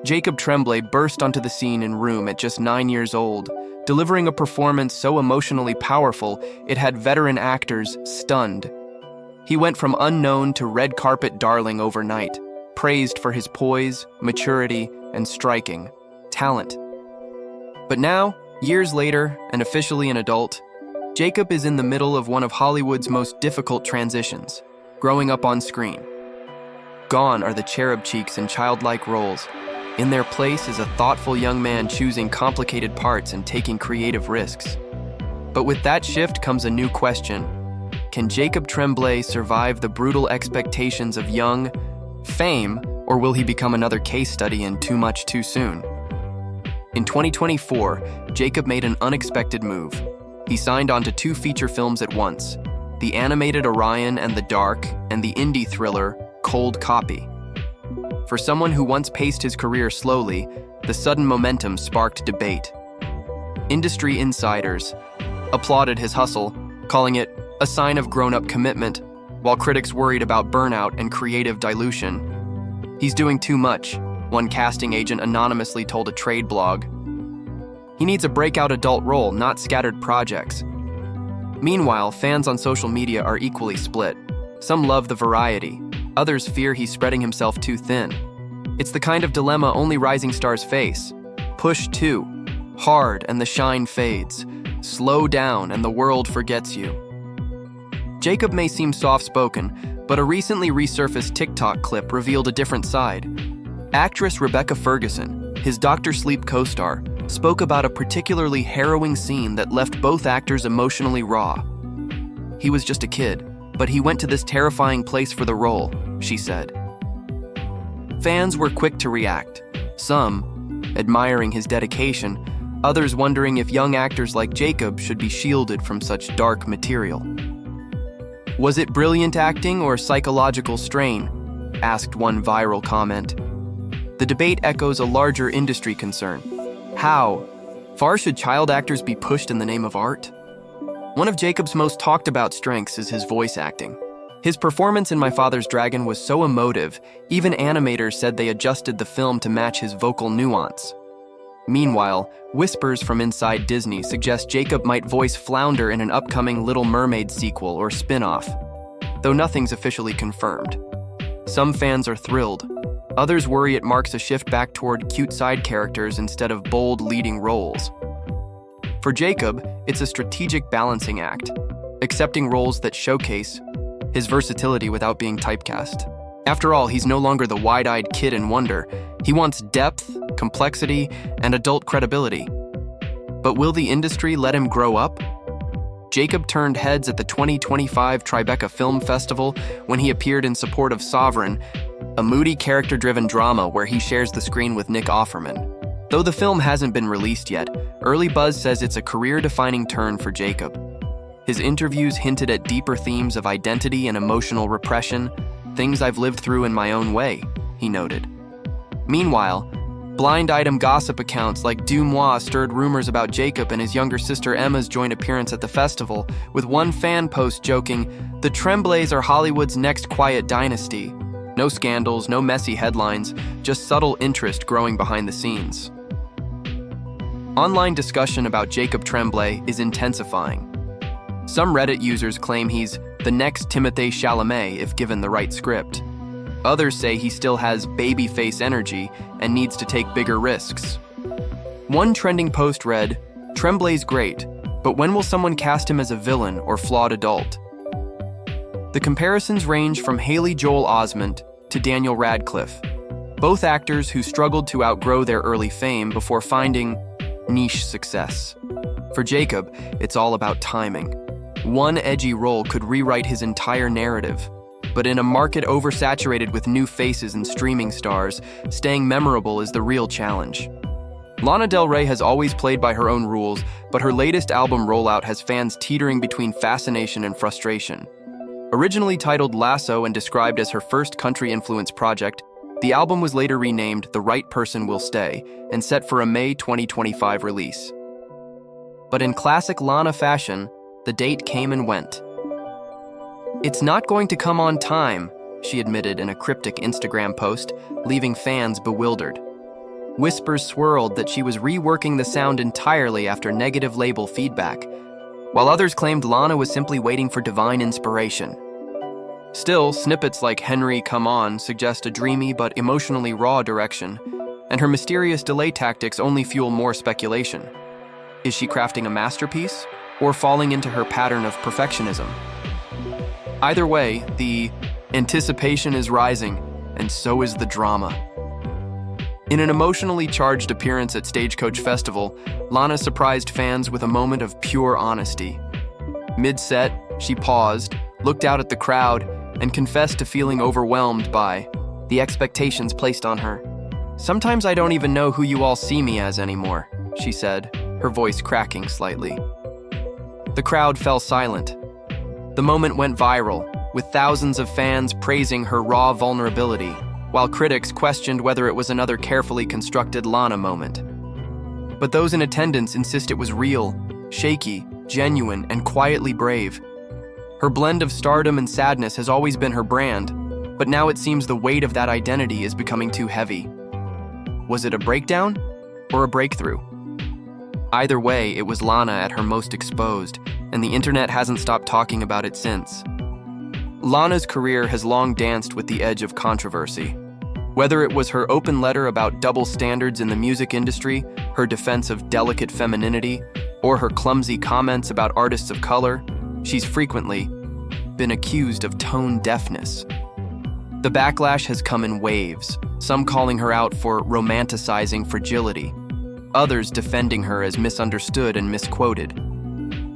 Jacob Tremblay burst onto the scene in Room at just 9 years old, delivering a performance so emotionally powerful it had veteran actors stunned. He went from unknown to red carpet darling overnight, praised for his poise, maturity, and striking talent. But now, years later, and officially an adult, Jacob is in the middle of one of Hollywood's most difficult transitions, growing up on screen. Gone are the cherub cheeks and childlike roles. In their place is a thoughtful young man choosing complicated parts and taking creative risks. But with that shift comes a new question. Can Jacob Tremblay survive the brutal expectations of young fame, or will he become another case study in Too Much Too Soon? In 2024, Jacob made an unexpected move. He signed on to 2 feature films at once, the animated Orion and the Dark, and the indie thriller Cold Copy. For someone who once paced his career slowly, the sudden momentum sparked debate. Industry insiders applauded his hustle, calling it a sign of grown-up commitment, while critics worried about burnout and creative dilution. He's doing too much, one casting agent anonymously told a trade blog. He needs a breakout adult role, not scattered projects. Meanwhile, fans on social media are equally split. Some love the variety. Others fear he's spreading himself too thin. It's the kind of dilemma only rising stars face. Push too hard and the shine fades. Slow down and the world forgets you. Jacob may seem soft-spoken, but a recently resurfaced TikTok clip revealed a different side. Actress Rebecca Ferguson, his Dr. Sleep co-star, spoke about a particularly harrowing scene that left both actors emotionally raw. He was just a kid, but he went to this terrifying place for the role, she said. Fans were quick to react, some admiring his dedication, others wondering if young actors like Jacob should be shielded from such dark material. Was it brilliant acting or psychological strain? Asked one viral comment. The debate echoes a larger industry concern. How far should child actors be pushed in the name of art? One of Jacob's most talked about strengths is his voice acting. His performance in My Father's Dragon was so emotive, even animators said they adjusted the film to match his vocal nuance. Meanwhile, whispers from inside Disney suggest Jacob might voice Flounder in an upcoming Little Mermaid sequel or spin-off, though nothing's officially confirmed. Some fans are thrilled. Others worry it marks a shift back toward cute side characters instead of bold leading roles. For Jacob, it's a strategic balancing act, accepting roles that showcase his versatility without being typecast. After all, he's no longer the wide-eyed kid in wonder. He wants depth, complexity, and adult credibility. But will the industry let him grow up? Jacob turned heads at the 2025 Tribeca Film Festival when he appeared in support of Sovereign, a moody character-driven drama where he shares the screen with Nick Offerman. Though the film hasn't been released yet, early buzz says it's a career-defining turn for Jacob. His interviews hinted at deeper themes of identity and emotional repression, things I've lived through in my own way, he noted. Meanwhile, blind item gossip accounts like Deux Moi stirred rumors about Jacob and his younger sister Emma's joint appearance at the festival, with one fan post joking, "The Tremblays are Hollywood's next quiet dynasty." No scandals, no messy headlines, just subtle interest growing behind the scenes. Online discussion about Jacob Tremblay is intensifying. Some Reddit users claim he's the next Timothée Chalamet if given the right script. Others say he still has baby-face energy and needs to take bigger risks. One trending post read, "Tremblay's great, but when will someone cast him as a villain or flawed adult?" The comparisons range from Haley Joel Osment to Daniel Radcliffe, both actors who struggled to outgrow their early fame before finding niche success. For Jacob, it's all about timing. One edgy role could rewrite his entire narrative. But in a market oversaturated with new faces and streaming stars, staying memorable is the real challenge. Lana Del Rey has always played by her own rules, but her latest album rollout has fans teetering between fascination and frustration. Originally titled Lasso and described as her first country-influenced project, the album was later renamed The Right Person Will Stay and set for a May 2025 release. But in classic Lana fashion, the date came and went. "It's not going to come on time," she admitted in a cryptic Instagram post, leaving fans bewildered. Whispers swirled that she was reworking the sound entirely after negative label feedback, while others claimed Lana was simply waiting for divine inspiration. Still, snippets like "Henry, Come On" suggest a dreamy but emotionally raw direction, and her mysterious delay tactics only fuel more speculation. Is she crafting a masterpiece, or falling into her pattern of perfectionism? Either way, the anticipation is rising, and so is the drama. In an emotionally charged appearance at Stagecoach Festival, Lana surprised fans with a moment of pure honesty. Mid-set, she paused, looked out at the crowd, and confessed to feeling overwhelmed by the expectations placed on her. "Sometimes I don't even know who you all see me as anymore," she said, her voice cracking slightly. The crowd fell silent. The moment went viral, with thousands of fans praising her raw vulnerability, while critics questioned whether it was another carefully constructed Lana moment. But those in attendance insist it was real, shaky, genuine, and quietly brave. Her blend of stardom and sadness has always been her brand, but now it seems the weight of that identity is becoming too heavy. Was it a breakdown or a breakthrough? Either way, it was Lana at her most exposed, and the internet hasn't stopped talking about it since. Lana's career has long danced with the edge of controversy. Whether it was her open letter about double standards in the music industry, her defense of delicate femininity, or her clumsy comments about artists of color, she's frequently been accused of tone deafness. The backlash has come in waves, some calling her out for romanticizing fragility, others defending her as misunderstood and misquoted.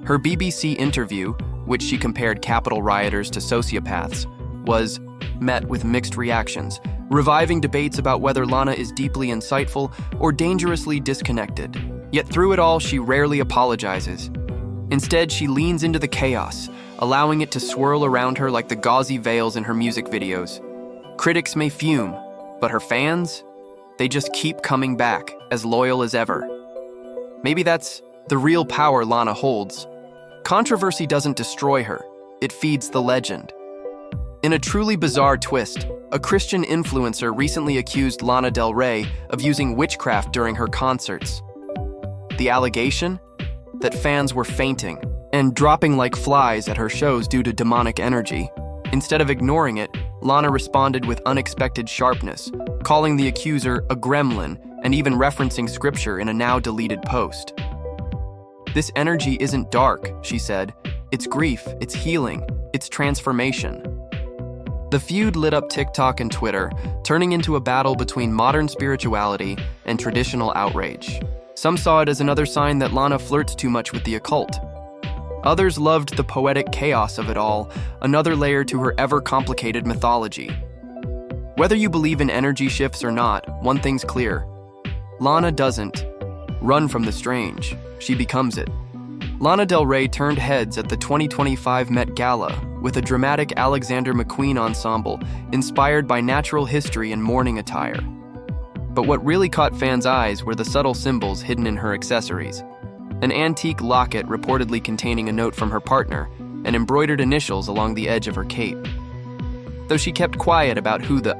Her BBC interview, which she compared Capitol rioters to sociopaths, was met with mixed reactions, reviving debates about whether Lana is deeply insightful or dangerously disconnected. Yet through it all, she rarely apologizes. Instead, she leans into the chaos, allowing it to swirl around her like the gauzy veils in her music videos. Critics may fume, but her fans? They just keep coming back, as loyal as ever. Maybe that's the real power Lana holds. Controversy doesn't destroy her, it feeds the legend. In a truly bizarre twist, a Christian influencer recently accused Lana Del Rey of using witchcraft during her concerts. The allegation? That fans were fainting and dropping like flies at her shows due to demonic energy. Instead of ignoring it, Lana responded with unexpected sharpness, calling the accuser a gremlin and even referencing scripture in a now-deleted post. "This energy isn't dark," she said. "It's grief, it's healing, it's transformation." The feud lit up TikTok and Twitter, turning into a battle between modern spirituality and traditional outrage. Some saw it as another sign that Lana flirts too much with the occult. Others loved the poetic chaos of it all, another layer to her ever-complicated mythology. Whether you believe in energy shifts or not, one thing's clear. Lana doesn't run from the strange, she becomes it. Lana Del Rey turned heads at the 2025 Met Gala with a dramatic Alexander McQueen ensemble inspired by natural history and mourning attire. But what really caught fans' eyes were the subtle symbols hidden in her accessories. An antique locket reportedly containing a note from her partner and embroidered initials along the edge of her cape. Though she kept quiet about who the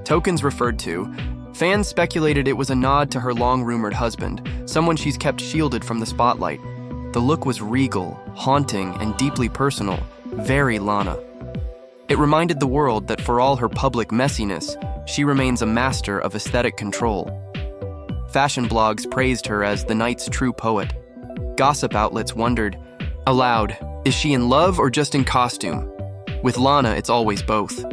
tokens referred to, fans speculated it was a nod to her long-rumored husband, someone she's kept shielded from the spotlight. The look was regal, haunting, and deeply personal, very Lana. It reminded the world that for all her public messiness, she remains a master of aesthetic control. Fashion blogs praised her as the night's true poet. Gossip outlets wondered, aloud, is she in love or just in costume? With Lana, it's always both.